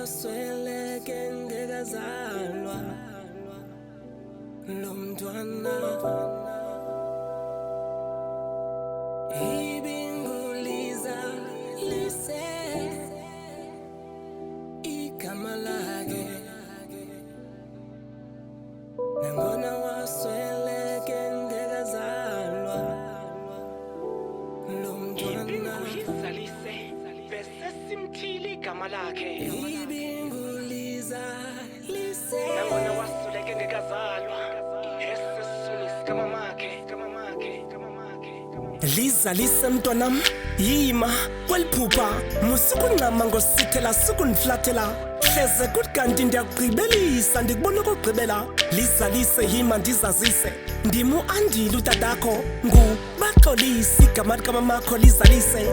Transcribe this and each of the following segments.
wasweleke ngekazalwa lo mntwana ibungulizalise igama lakhe nangona wasweleke ngekazalwa lo mntwana ibungulizalise bese simthile igama lakhe ibungulizalise nangona wasweleke ngekazalwa lizalise mntwanam yima kweliphupha musukunqama ngosithela sukuniflathela hleze kuthi kanti ndiyakugqibelisa ndikubona okugqibela lizalise yima ndizazise ndim uandile utatakho ngubaxolisi igama likamamakho lizalise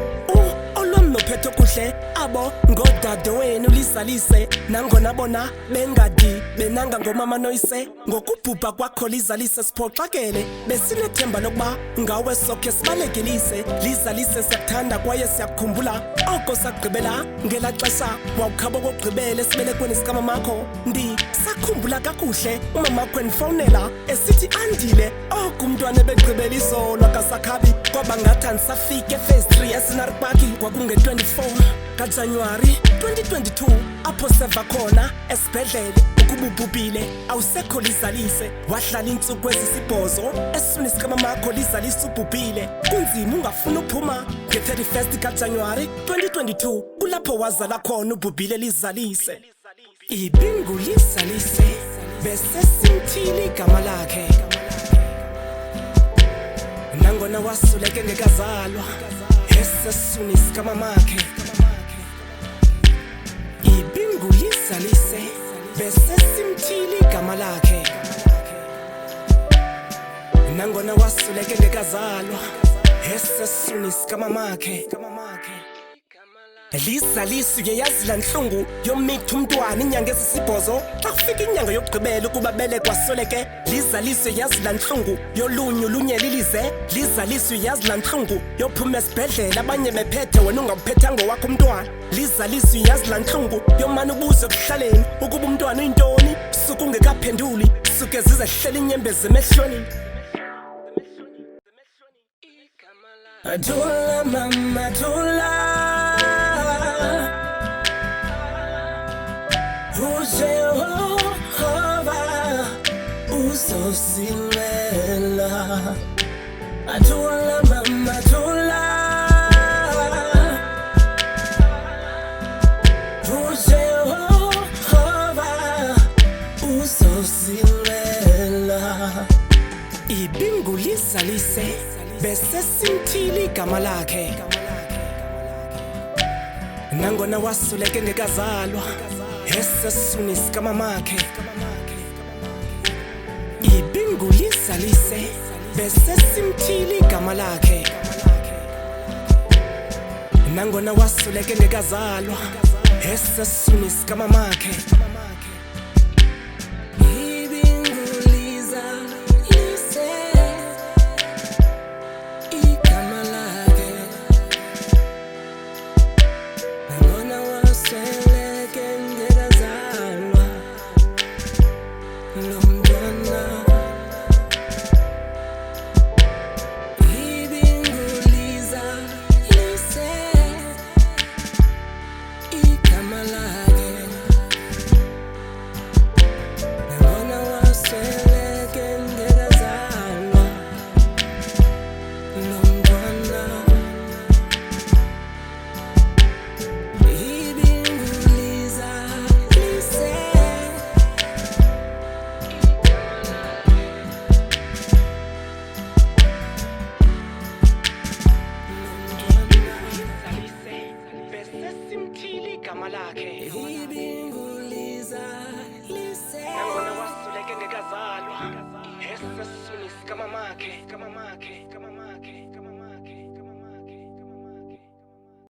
olwam nophetho kuhle abo ngodade wenu lizalise nangona bona bengadi benanga ngomama noyise ngokubhubha kwakho lizalise siphoxakele besinethemba lokuba ngawe sokhe sibalekelise lizalise siyakuthanda kwaye siyakukhumbula oko sagqibela ngela xesha wawukhaba okokugqibela esibelekweni sikamamakho ndisakhumbula kakuhle umamakho endifowunela esithi andile oko umntwana ebegqibela izolo akasakhabi kwaba ngathi andisafike phase 3 esinaripaki kwakunge-24 kaJanuwari 2022 apho seva khona esibhedlele ukuba ubhubhile awusekho lizalise wahlala iintsuku ezisibhozo esiswini sikamamakho lizalise ubhubhile kunzima ungafuna uphuma nge-31 kaJanuwari 2022 kulapho wazala khona ubhubhile lizalise ibungulizalise bese simthile igama lakhe nangona wasuleke ngekazalwa esesiswini sikamamakhe ibungulizalise bese simthile igama lakhe nangona wasuleke ngekazalwa esesiswini sikamamakhe lizalise uyeyazi la ntlungu yomitha umntwana inyanga ezisibhozo xa kufika inyanga yokugqibela ukuba belekwa sweleke lizalise uyeyazi la ntlungu yolunye ulunye lilize lizalise uyeyazi la ntlungu yophuma esibhedlela abanye bephethe wena ungaphethanga owakho umntwana lizalise uyeyazi la ntlungu yomane ubuze ekuhlaleni ukuba umntwana uyintoni suku ungekaphenduli suke zize hlela inyembezi emehlweni Adula mama adula Ujehova uzosilela Adula mama adula Ujehova uzosilela ibungulizalise bese simthile igama lakhe nangona wasuleke ngekazalwa esesiswini sikamamakhe ibungulizalise bese simthile igama lakhe nangona wasuleke ngekazalwa esesiswini sikamamakhe